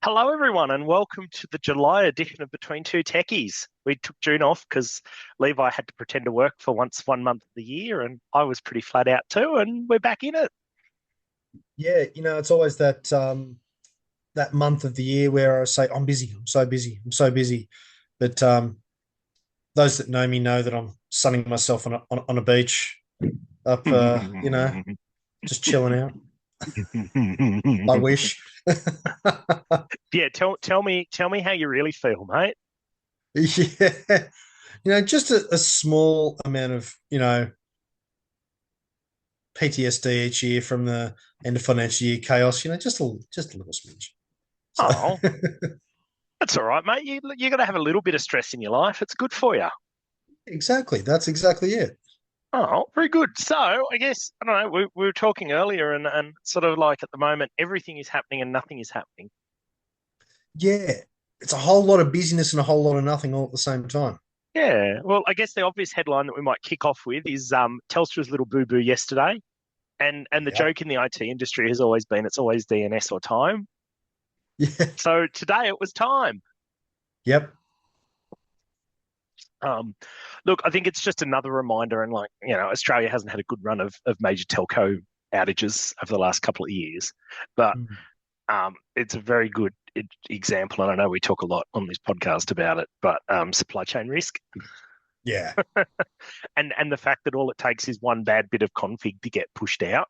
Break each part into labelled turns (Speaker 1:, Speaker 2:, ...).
Speaker 1: Hello, everyone, and welcome to the July edition of Between Two Techies. We took June off because Levi had to pretend to work for once 1 month of the year, and I was pretty flat out too, and we're back in it.
Speaker 2: Yeah, it's always that month of the year where I say I'm busy, I'm so busy, I'm so busy. But those that know me know that I'm sunning myself on a beach up, just chilling out. I wish.
Speaker 1: Yeah, tell me how you really feel, mate.
Speaker 2: Yeah, just a small amount of PTSD each year from the end of financial year chaos. Just a little smidge. So
Speaker 1: Oh, that's all right, mate. You got to have a little bit of stress in your life. It's good for you.
Speaker 2: exactly, that's exactly it.
Speaker 1: Oh, very good. So I guess I don't know. We were talking earlier, and sort of like at the moment, everything is happening and nothing is happening.
Speaker 2: Yeah, it's a whole lot of busyness and a whole lot of nothing all at the same time.
Speaker 1: Yeah. Well, I guess the obvious headline that we might kick off with is Telstra's little boo boo yesterday. And the
Speaker 2: Yep.
Speaker 1: joke in the IT industry has always been it's always DNS or time.
Speaker 2: Yeah.
Speaker 1: So today it was time.
Speaker 2: Yep.
Speaker 1: Um, Look, I think it's just another reminder, and Australia hasn't had a good run of major telco outages over the last couple of years, but
Speaker 2: Mm.
Speaker 1: it's a very good example. And I know we talk a lot on this podcast about it, but supply chain risk
Speaker 2: Yeah.
Speaker 1: and the fact that all it takes is one bad bit of config to get pushed out.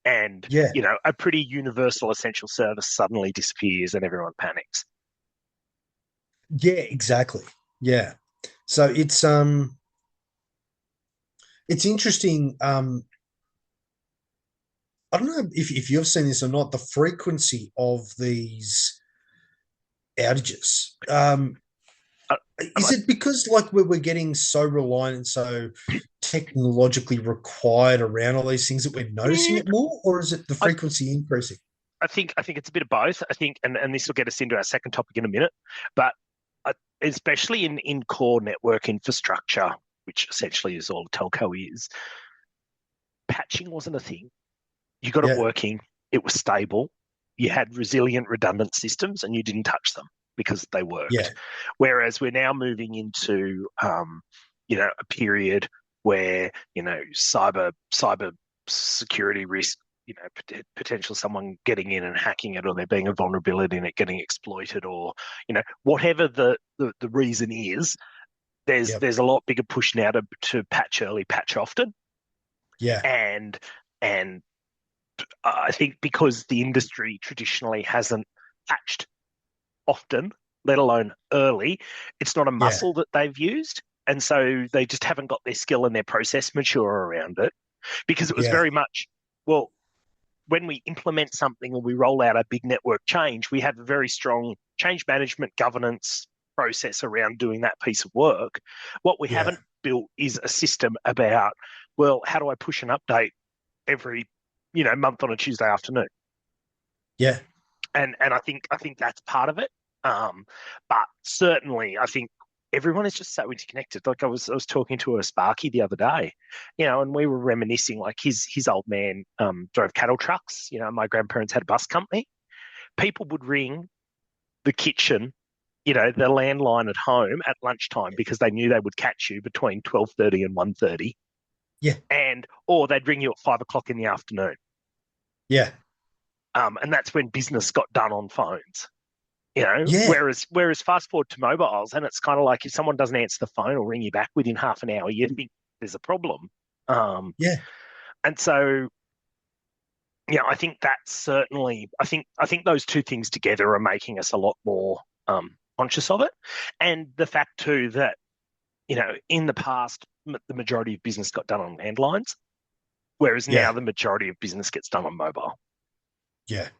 Speaker 1: And
Speaker 2: Yeah.
Speaker 1: a pretty universal essential service suddenly disappears and everyone panics.
Speaker 2: Yeah, exactly. Yeah. So it's interesting. I don't know if you've seen this or not, the frequency of these outages.
Speaker 1: Uh,
Speaker 2: Is it because like we're getting so reliant and so technologically required around all these things that we're noticing
Speaker 1: yeah,
Speaker 2: it more, or is it the
Speaker 1: I,
Speaker 2: frequency increasing?
Speaker 1: I think it's a bit of both. I think, and this will get us into our second topic in a minute, but especially in core network infrastructure, which essentially is all telco is, patching wasn't a thing. You got it
Speaker 2: Yeah.
Speaker 1: working. It was stable. You had resilient, redundant systems, and you didn't touch them because they
Speaker 2: Yeah.
Speaker 1: worked. Whereas we're now moving into, a period where cyber security risk, potential someone getting in and hacking it, or there being a vulnerability in it getting exploited, or whatever the reason is. There's
Speaker 2: Yep.
Speaker 1: there's a lot bigger push now to patch early, patch often,
Speaker 2: Yeah.
Speaker 1: and and I think because the industry traditionally hasn't patched often, let alone early, it's not a
Speaker 2: Yeah.
Speaker 1: muscle that they've used. And so they just haven't got their skill and their process mature around it because it was
Speaker 2: Yeah.
Speaker 1: very much, well, when we implement something or we roll out a big network change, we have a very strong change management governance process around doing that piece of work. What we
Speaker 2: Yeah.
Speaker 1: haven't built is a system about, well, how do I push an update every month on a Tuesday afternoon?
Speaker 2: Yeah.
Speaker 1: And I think that's part of it. Um, but certainly, I think everyone is just so interconnected. Like I was talking to a Sparky the other day, and we were reminiscing. Like his old man drove cattle trucks. My grandparents had a bus company. People would ring the kitchen, the landline at home at lunchtime because they knew they would catch you between 12:30 and 1:30,
Speaker 2: Yeah.
Speaker 1: and or they'd ring you at 5 o'clock in the afternoon.
Speaker 2: Yeah.
Speaker 1: And that's when business got done on phones.
Speaker 2: Yeah.
Speaker 1: Whereas fast forward to mobiles, and it's kind of like if someone doesn't answer the phone or ring you back within half an hour, you think there's a problem. Um,
Speaker 2: Yeah.
Speaker 1: and so, I think that's certainly. I think those two things together are making us a lot more conscious of it, and the fact too that in the past the majority of business got done on landlines, whereas now
Speaker 2: Yeah.
Speaker 1: the majority of business gets done on mobile.
Speaker 2: Yeah.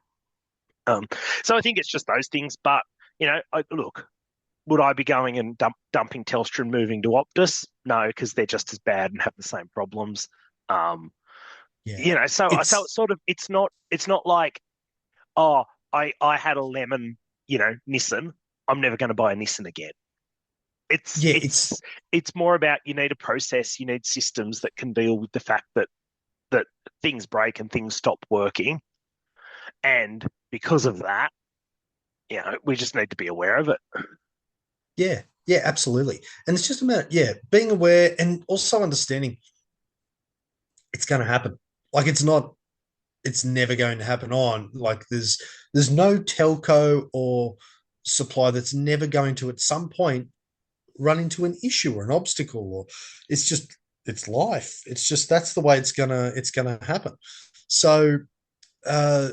Speaker 1: Um, so I think it's just those things, but look, would I be going and dumping Telstra and moving to Optus? No, because they're just as bad and have the same problems. Um,
Speaker 2: Yeah.
Speaker 1: so it's
Speaker 2: It's
Speaker 1: sort of it's not like, oh, I had a lemon, Nissan. I'm never going to buy a Nissan again. It's
Speaker 2: yeah,
Speaker 1: it's it's more about you need a process, you need systems that can deal with the fact that things break and things stop working, and because of that, we just need to be aware of it.
Speaker 2: Yeah, yeah, absolutely. And it's just about, yeah, being aware and also understanding it's going to happen. Like it's never going to happen on. Like there's no telco or supply that's never going to at some point run into an issue or an obstacle, or it's just it's life. It's just that's the way it's gonna happen. So uh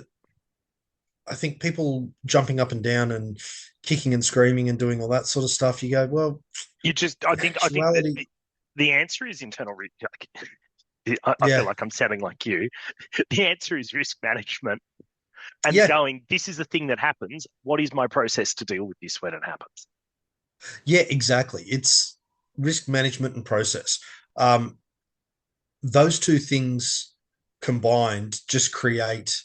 Speaker 2: I think people jumping up and down and kicking and screaming and doing all that sort of stuff, you go, well,
Speaker 1: I
Speaker 2: in
Speaker 1: think that
Speaker 2: actuality,
Speaker 1: the answer is internal. I feel
Speaker 2: yeah,
Speaker 1: like I'm sounding like you. The answer is risk management and
Speaker 2: yeah,
Speaker 1: going, this is the thing that happens. What is my process to deal with this when it happens?
Speaker 2: yeah, exactly. It's risk management and process. Um, those two things combined just create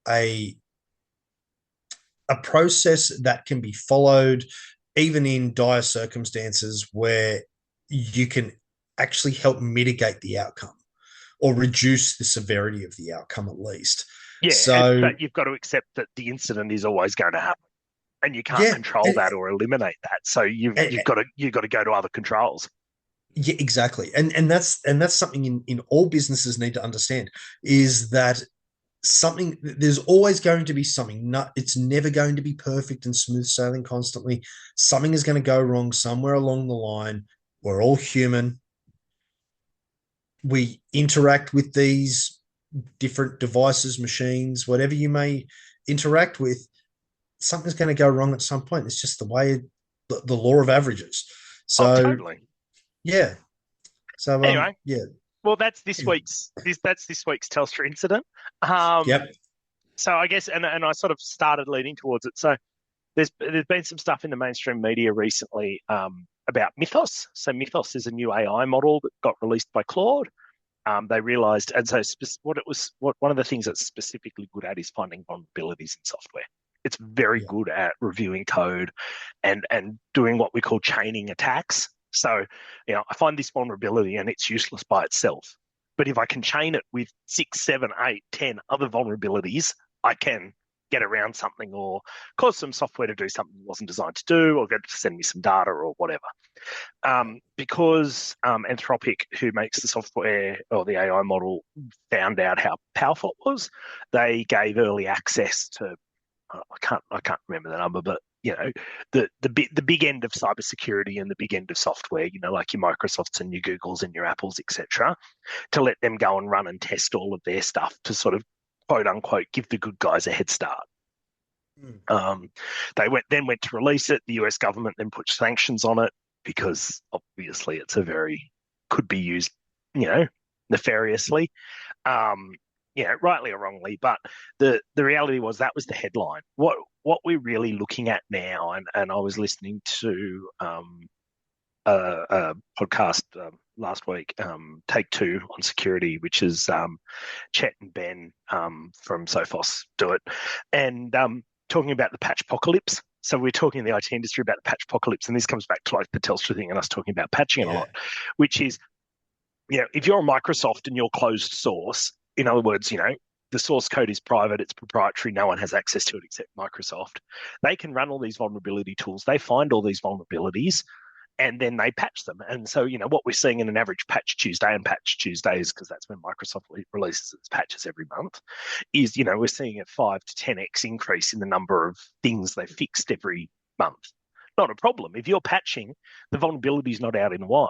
Speaker 2: a a process that can be followed even in dire circumstances where you can actually help mitigate the outcome or reduce the severity of the outcome at least.
Speaker 1: Yeah,
Speaker 2: So
Speaker 1: but you've got to accept that the incident is always going to happen, and you can't
Speaker 2: yeah,
Speaker 1: control that or eliminate that. So
Speaker 2: and,
Speaker 1: you've got to go to other controls.
Speaker 2: yeah, exactly. And that's something in all businesses need to understand is that something there's always going to be something not it's never going to be perfect and smooth sailing constantly. Something is going to go wrong somewhere along the line. We're all human. We interact with these different devices, machines, whatever you may interact with. Something's going to go wrong at some point. It's just the way the law of averages.
Speaker 1: Oh,
Speaker 2: So
Speaker 1: totally.
Speaker 2: yeah. So
Speaker 1: Anyway,
Speaker 2: yeah.
Speaker 1: well, that's this week's Telstra incident. Um,
Speaker 2: Yep.
Speaker 1: so I guess, and I sort of started leading towards it. So there's been some stuff in the mainstream media recently about Mythos. So Mythos is a new AI model that got released by Claude. They realized, and so what one of the things it's specifically good at is finding vulnerabilities in software. It's very
Speaker 2: Yeah.
Speaker 1: good at reviewing code and doing what we call chaining attacks. So, I find this vulnerability and it's useless by itself. But if I can chain it with 6, 7, 8, 10 other vulnerabilities, I can get around something or cause some software to do something it wasn't designed to do, or get it to send me some data or whatever. Because Anthropic, who makes the software or the AI model, found out how powerful it was, they gave early access to I can't remember the number, but the big end of cybersecurity and the big end of software, like your Microsofts and your Googles and your Apples, etc., to let them go and run and test all of their stuff to sort of quote unquote give the good guys a head start.
Speaker 2: Mm.
Speaker 1: Um, they went to release it. The US government then put sanctions on it because obviously it's could be used, nefariously, um, rightly or wrongly. But the reality was that was the headline. What we're really looking at now, and I was listening to a podcast last week, Take Two on security, which is Chet and Ben from Sophos do it, and talking about the patch apocalypse. So we're talking in the IT industry about the patch apocalypse, and this comes back to like the Telstra thing and us talking about patching it a
Speaker 2: Yeah.
Speaker 1: lot, which is, if you're a Microsoft and you're closed source, in other words, the source code is private, it's proprietary, no one has access to it except Microsoft. They can run all these vulnerability tools. They find all these vulnerabilities and then they patch them. And so, what we're seeing in an average patch Tuesday, and patch Tuesdays, because that's when Microsoft releases its patches every month, is, we're seeing a 5 to 10x increase in the number of things they fixed every month. Not a problem. If you're patching, the vulnerability is not out in the wild.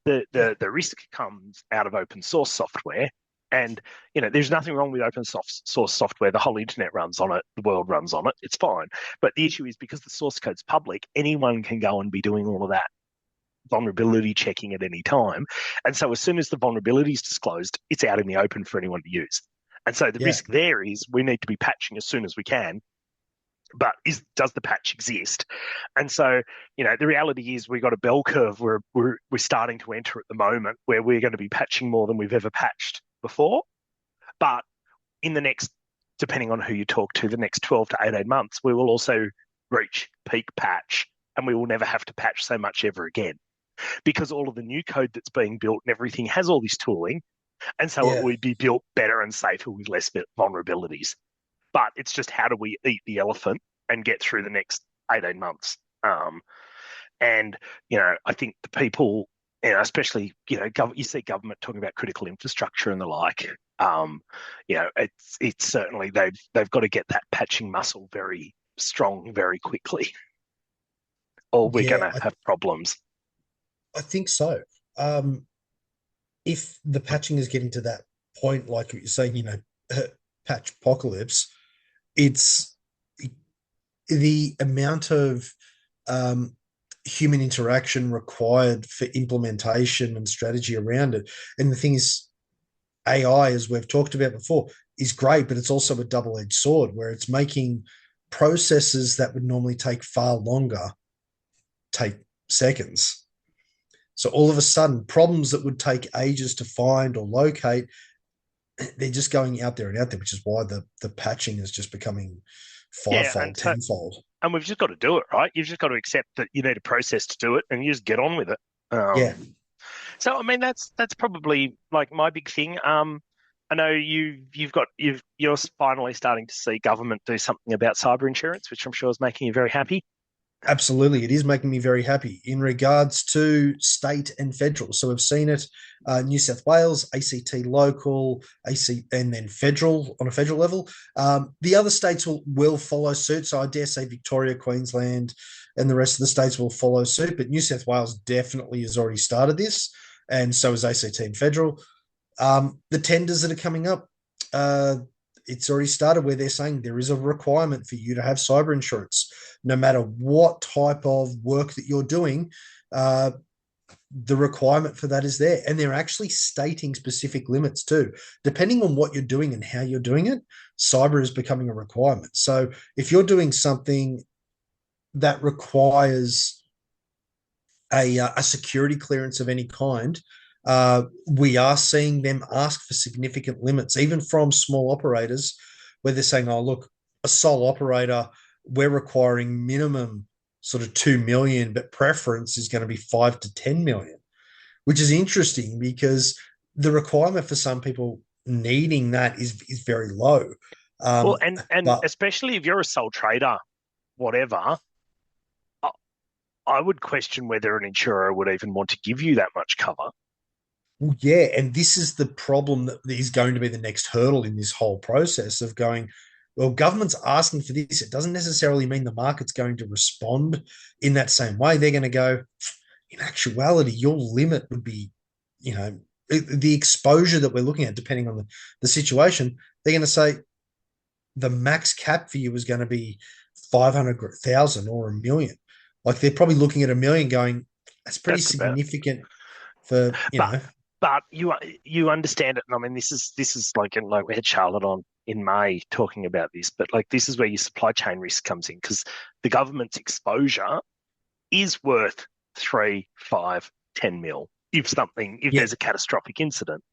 Speaker 2: Yeah.
Speaker 1: The risk comes out of open source software. And there's nothing wrong with open source software. The whole internet runs on it. The world runs on it. It's fine. But the issue is because the source code's public, anyone can go and be doing all of that vulnerability checking at any time. And so as soon as the vulnerability is disclosed, it's out in the open for anyone to use. And so the
Speaker 2: Yeah.
Speaker 1: risk there is we need to be patching as soon as we can. But does the patch exist? And so, the reality is we've got a bell curve where we're starting to enter at the moment where we're going to be patching more than we've ever patched before. But in the next, depending on who you talk to, the next 12 to 18 months, we will also reach peak patch and we will never have to patch so much ever again because all of the new code that's being built and everything has all this tooling. And so it
Speaker 2: Yeah.
Speaker 1: would be built better and safer with less vulnerabilities. but it's just how do we eat the elephant and get through the next 18 months. And I think the people, especially you see government talking about critical infrastructure and the like. It's certainly they've got to get that patching muscle very strong very quickly, or we're going
Speaker 2: Yeah,
Speaker 1: to have problems.
Speaker 2: I think so. Um, if the patching is getting to that point, like you're saying, patch apocalypse, it's the amount of um, human interaction required for implementation and strategy around it. And the thing is, AI, as we've talked about before, is great, but it's also a double edged sword where it's making processes that would normally take far longer take seconds. So all of a sudden, problems that would take ages to find or locate, they're just going out there and out there, which is why the patching is just becoming
Speaker 1: Yeah, and
Speaker 2: fivefold,
Speaker 1: so
Speaker 2: tenfold.
Speaker 1: and we've just got to do it, right? You've just got to accept that you need a process to do it, and you just get on with it.
Speaker 2: Yeah,
Speaker 1: So I mean, that's probably like my big thing. I know you're finally starting to see government do something about cyber insurance, which I'm sure is making you very happy.
Speaker 2: absolutely. It is making me very happy in regards to state and federal. So we've seen it New South Wales, ACT local, AC, and then federal on a federal level. The other states will follow suit. So I dare say Victoria, Queensland, and the rest of the states will follow suit. But New South Wales definitely has already started this, and so is ACT and federal. The tenders that are coming up, uh, it's already started where they're saying there is a requirement for you to have cyber insurance, no matter what type of work that you're doing. Uh, the requirement for that is there, and they're actually stating specific limits too, depending on what you're doing and how you're doing it. Cyber is becoming a requirement. So if you're doing something that requires a security clearance of any kind, we are seeing them ask for significant limits, even from small operators, where they're saying, "Oh, look, a sole operator, we're requiring minimum sort of 2 million, but preference is going to be 5 to 10 million," which is interesting because the requirement for some people needing that is very low.
Speaker 1: Well,
Speaker 2: Um,
Speaker 1: and
Speaker 2: but
Speaker 1: especially if you're a sole trader, whatever, I, I would question whether an insurer would even want to give you that much cover.
Speaker 2: Well, yeah, and this is the problem that is going to be the next hurdle in this whole process of going, well, government's asking for this. It doesn't necessarily mean the market's going to respond in that same way. They're going to go, in actuality, your limit would be, the exposure that we're looking at, depending on the situation, they're going to say the max cap for you is going to be 500,000 or 1 million. Like they're probably looking at 1 million going, that's pretty
Speaker 1: That's about.
Speaker 2: significant for,
Speaker 1: But but you understand it, and I mean this is like we had Charlotte on in May talking about this, but like this is where your supply chain risk comes in because the government's exposure is worth 3, 5, 10 mil if
Speaker 2: yeah,
Speaker 1: there's a catastrophic incident.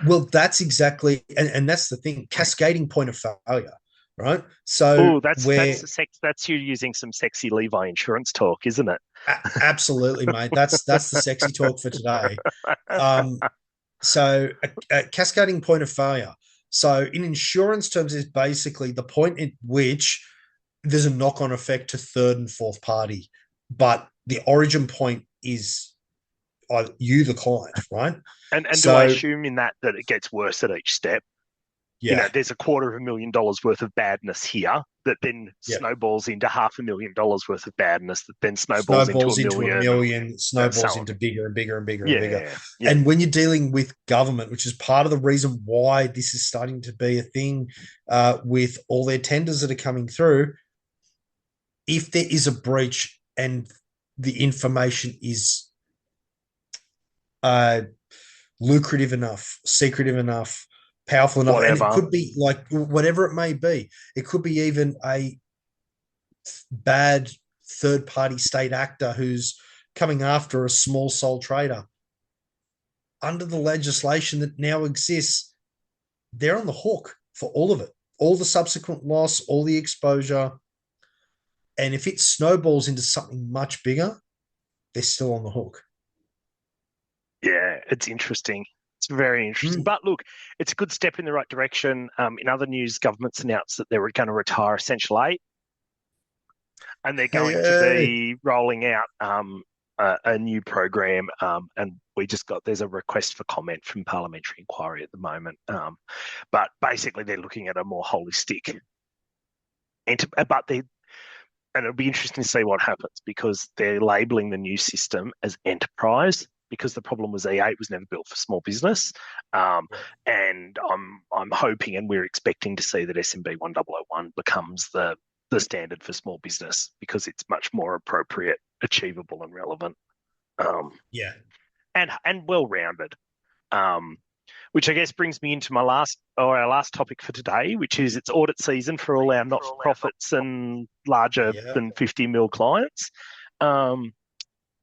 Speaker 2: well, that's exactly, and that's the thing, cascading point of failure, right? So
Speaker 1: Oh, that's
Speaker 2: where
Speaker 1: the sex. That's you using some sexy Levi insurance talk, isn't it?
Speaker 2: absolutely, mate, that's the sexy talk for today. Um, so a cascading point of failure. So in insurance terms, is basically the point at which there's a knock-on effect to third and fourth party, but the origin point is you, the client, right?
Speaker 1: And do I
Speaker 2: So
Speaker 1: assume in that it gets worse at each step?
Speaker 2: yeah,
Speaker 1: There's $250,000 worth of badness here that then
Speaker 2: yeah.
Speaker 1: snowballs into $500,000 worth of badness that then snowballs into a
Speaker 2: Snowballs into a
Speaker 1: million,
Speaker 2: million,
Speaker 1: and so
Speaker 2: snowballs
Speaker 1: on.
Speaker 2: into bigger and bigger and bigger and bigger.
Speaker 1: Yeah, yeah.
Speaker 2: And when you're dealing with government, which is part of the reason why this is starting to be a thing with all their tenders that are coming through, if there is a breach and the information is uh, lucrative enough, secretive enough, powerful enough, and it
Speaker 1: Whatever.
Speaker 2: could be like whatever it may be, it could be even a bad third party state actor who's coming after a small sole trader. Under the legislation that now exists, they're on the hook for all of it, all the subsequent loss, all the exposure. And if it snowballs into something much bigger, they're still on the hook.
Speaker 1: Yeah, it's interesting. It's very interesting.
Speaker 2: Mm.
Speaker 1: But look, it's a good step in the right direction. In other news, government's announced that they were going to retire Essential 8 and they're going to
Speaker 2: Hey,
Speaker 1: be rolling out a new program. And there's a request for comment from parliamentary inquiry at the moment. But basically, they're looking at a more holistic, but they and it'll be interesting to see what happens because they're labeling the new system as enterprise because the problem was E8 was never built for small business. Um,
Speaker 2: yeah,
Speaker 1: and I'm hoping and we're expecting to see that SMB 1001 becomes the standard for small business because it's much more appropriate, achievable, and relevant, um,
Speaker 2: yeah.
Speaker 1: and well rounded. Um, which I guess brings me into our last topic for today, which is it's audit season for all our not for profits and larger
Speaker 2: Yeah.
Speaker 1: than 50 mil clients. Um,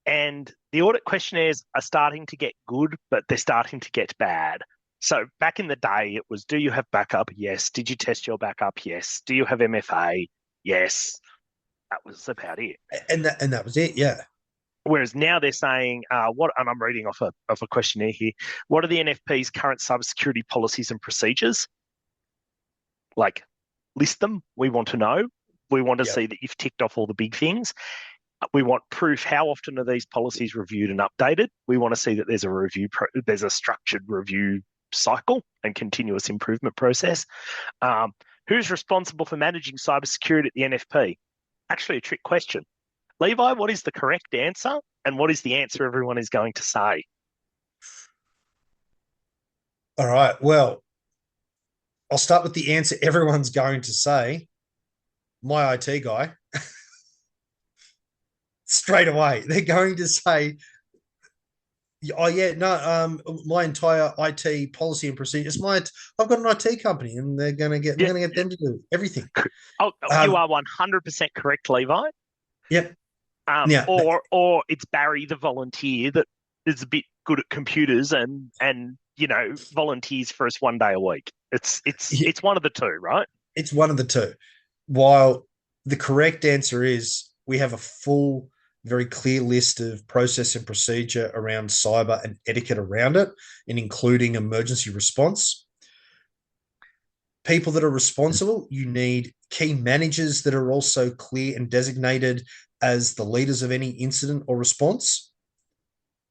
Speaker 1: and the audit questionnaires are starting to get good, but they're starting to get bad. So back in the day, it was, do you have backup? Yes. Did you test your backup? Yes. Do you have MFA? Yes. That was about it.
Speaker 2: And that was it. Yeah.
Speaker 1: Whereas now they're saying, and I'm reading off a questionnaire here, what are the NFP's current cybersecurity policies and procedures? Like, list them. We want to know. We want to
Speaker 2: Yep.
Speaker 1: see that you've ticked off all the big things. We want proof. How often are these policies reviewed and updated? We want to see that there's a structured review cycle and continuous improvement process. Um, who's responsible for managing cybersecurity at the NFP? Actually, a trick question. Levi, what is the correct answer? And what is the answer everyone is going to say?
Speaker 2: All right. Well, I'll start with the answer everyone's going to say. My IT guy, straight away, they're going to say, "Oh yeah, no, my entire IT policy and procedures. I've got an IT company, and I'm
Speaker 1: Yeah.
Speaker 2: gonna get them to do everything."
Speaker 1: Oh, you
Speaker 2: Um,
Speaker 1: are 100% correct, Levi.
Speaker 2: yep. Now,
Speaker 1: Or it's Barry, the volunteer, that is a bit good at computers and volunteers for us 1 day a week. It's one of the two, right?
Speaker 2: it's one of the two. While the correct answer is we have a full, very clear list of process and procedure around cyber and etiquette around it, and including emergency response. People that are responsible, you need key managers that are also clear and designated as the leaders of any incident or response.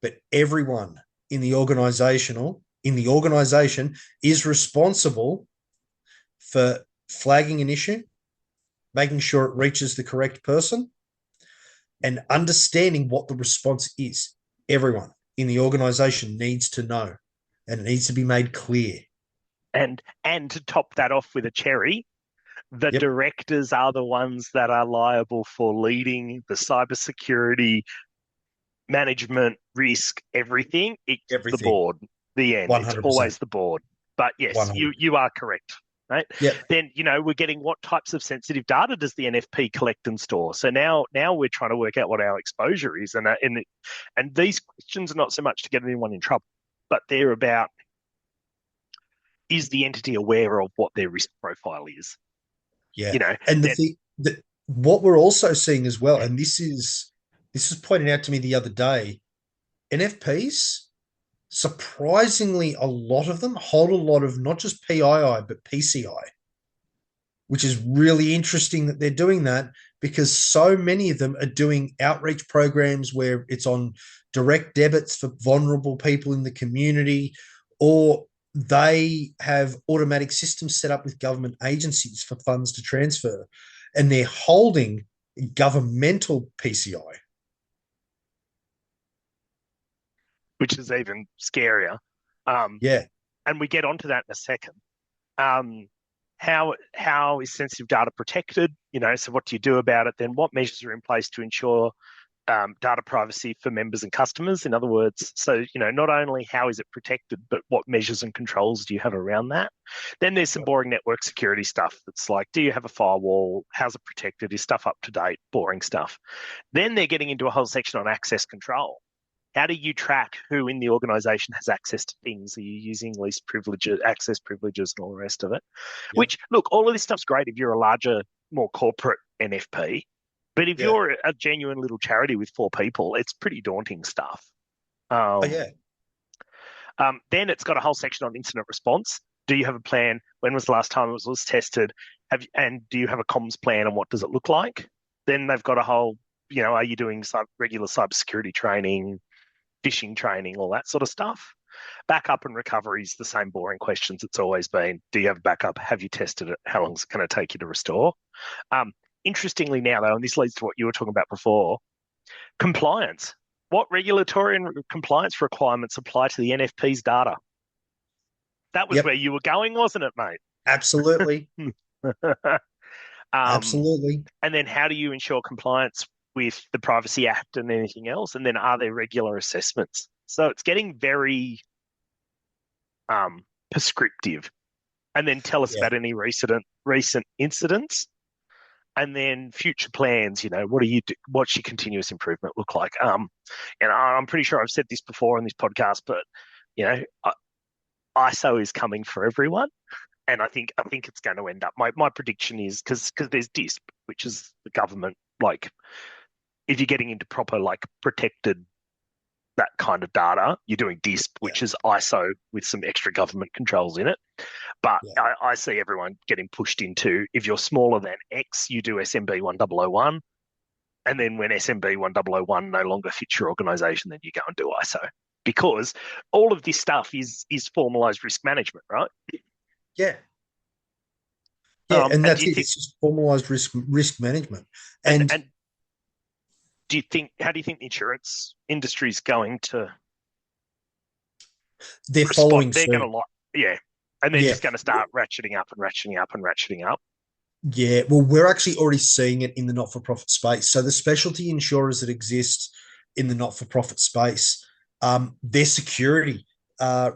Speaker 2: But everyone in the organization is responsible for flagging an issue, making sure it reaches the correct person, and understanding what the response is. Everyone in the organization needs to know, and it needs to be made clear.
Speaker 1: And to top that off with a cherry, the
Speaker 2: Yep,
Speaker 1: directors are the ones that are liable for leading the cybersecurity management, risk, everything. It's the
Speaker 2: everything.
Speaker 1: board. The end. It's
Speaker 2: 100%.
Speaker 1: always the board. But yes, you
Speaker 2: 100.
Speaker 1: you are correct. Right.
Speaker 2: Yep.
Speaker 1: Then we're getting what types of sensitive data does the NFP collect and store. So now we're trying to work out what our exposure is, and these questions are not so much to get anyone in trouble, but they're about is the entity aware of what their risk profile is?
Speaker 2: Yeah.
Speaker 1: You know,
Speaker 2: And the
Speaker 1: then
Speaker 2: thing that what we're also seeing as well, and this was pointed out to me the other day, NFPs, surprisingly, a lot of them hold a lot of not just PII, but PCI, which is really interesting that they're doing that because so many of them are doing outreach programs where it's on direct debits for vulnerable people in the community, or they have automatic systems set up with government agencies for funds to transfer, and they're holding governmental PCI.
Speaker 1: which is even scarier. Um,
Speaker 2: Yeah,
Speaker 1: and we get onto that in a second. Um, how is sensitive data protected? So what do you do about it? Then what measures are in place to ensure data privacy for members and customers? In other words, so not only how is it protected, but what measures and controls do you have around that? Then there's some boring network security stuff that's like, do you have a firewall? How's it protected? Is stuff up to date? Boring stuff. Then they're getting into a whole section on access control. How do you track who in the organization has access to things? Are you using least privileges, access privileges, and all the rest of it?
Speaker 2: yep,
Speaker 1: Which, look, all of this stuff's great if you're a larger, more corporate NFP. But if
Speaker 2: yeah,
Speaker 1: you're a genuine little charity with 4 people, it's pretty daunting stuff.
Speaker 2: oh
Speaker 1: Um,
Speaker 2: yeah,
Speaker 1: Then it's got a whole section on incident response. Do you have a plan? When was the last time it was tested? And do you have a comms plan and what does it look like? Then they've got a whole, are you doing regular cybersecurity training, phishing training, all that sort of stuff? Backup and recovery is the same boring questions it's always been. Do you have a backup? Have you tested it? How long is it going to take you to restore? Um, Interestingly now, though, and this leads to what you were talking about before, compliance. What regulatory and compliance requirements apply to the NFP's data? That was where
Speaker 2: Yep,
Speaker 1: you were going, wasn't it,
Speaker 2: absolutely,
Speaker 1: mate? um,
Speaker 2: absolutely.
Speaker 1: and then how do you ensure compliance with the Privacy Act and anything else? And then are there regular assessments? So it's getting very prescriptive. And then tell us
Speaker 2: Yeah,
Speaker 1: about any recent incidents, and then future plans. What do you do? What's your continuous improvement look like? And I'm pretty sure I've said this before on this podcast, but you know, ISO is coming for everyone, and I think it's going to end up. My prediction is because there's DISP, which is the government. Like, if you're getting into proper like protected that kind of data, you're doing DISP,
Speaker 2: yeah,
Speaker 1: which is ISO with some extra government controls in it. But
Speaker 2: yeah,
Speaker 1: I see everyone getting pushed into, if you're smaller than X, you do SMB 1001. And then when SMB 1001 no longer fits your organization, then you go and do ISO. Because all of this stuff is formalized risk management, right?
Speaker 2: yeah, yeah, and
Speaker 1: And do
Speaker 2: that's
Speaker 1: you
Speaker 2: it.
Speaker 1: think
Speaker 2: It's just formalized risk management,
Speaker 1: and
Speaker 2: and
Speaker 1: and do you think how do you think the insurance industry is going to
Speaker 2: they're
Speaker 1: respond?
Speaker 2: following
Speaker 1: They're going to
Speaker 2: suit.
Speaker 1: like, yeah, and they're
Speaker 2: Yeah,
Speaker 1: just going to start ratcheting up and ratcheting up and ratcheting up.
Speaker 2: yeah. Well, we're actually already seeing it in the not-for-profit space. So the specialty insurers that exist in the not-for-profit space, their security. Uh,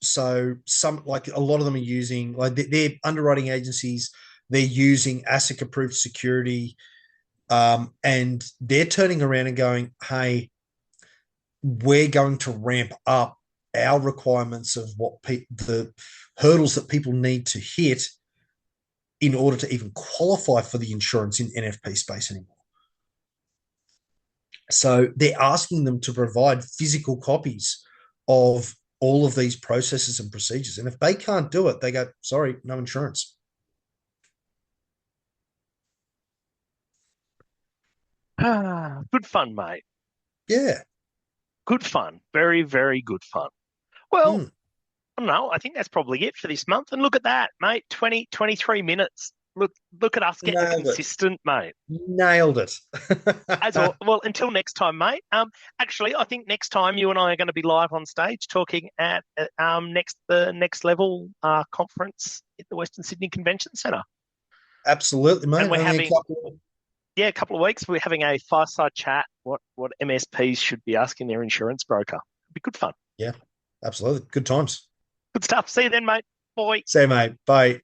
Speaker 2: so some like a lot of them are using like their underwriting agencies. They're using ASIC approved security, and they're turning around and going, "Hey, we're going to ramp up our requirements of the hurdles that people need to hit in order to even qualify for the insurance in NFP space anymore." So they're asking them to provide physical copies of all of these processes and procedures. And if they can't do it, they go, sorry, no insurance.
Speaker 1: Good fun, mate.
Speaker 2: Yeah.
Speaker 1: Good fun. Very, very good fun. Well,
Speaker 2: Mm.
Speaker 1: I don't know. I think that's probably it for this month. And look at that, mate. 23 minutes. Look at us getting
Speaker 2: Nailed it.
Speaker 1: consistent, mate.
Speaker 2: Nailed it.
Speaker 1: Well, until next time, mate. Actually, I think next time you and I are going to be live on stage talking at the next level conference at the Western Sydney Convention Centre,
Speaker 2: Absolutely,
Speaker 1: and
Speaker 2: mate.
Speaker 1: we're
Speaker 2: Only a
Speaker 1: having
Speaker 2: couple.
Speaker 1: a couple of weeks. We're having a fireside chat. What MSPs should be asking their insurance broker. It'd be good fun.
Speaker 2: Yeah, absolutely. Good times.
Speaker 1: Good stuff. See you then, mate. Bye.
Speaker 2: See you, mate. Bye.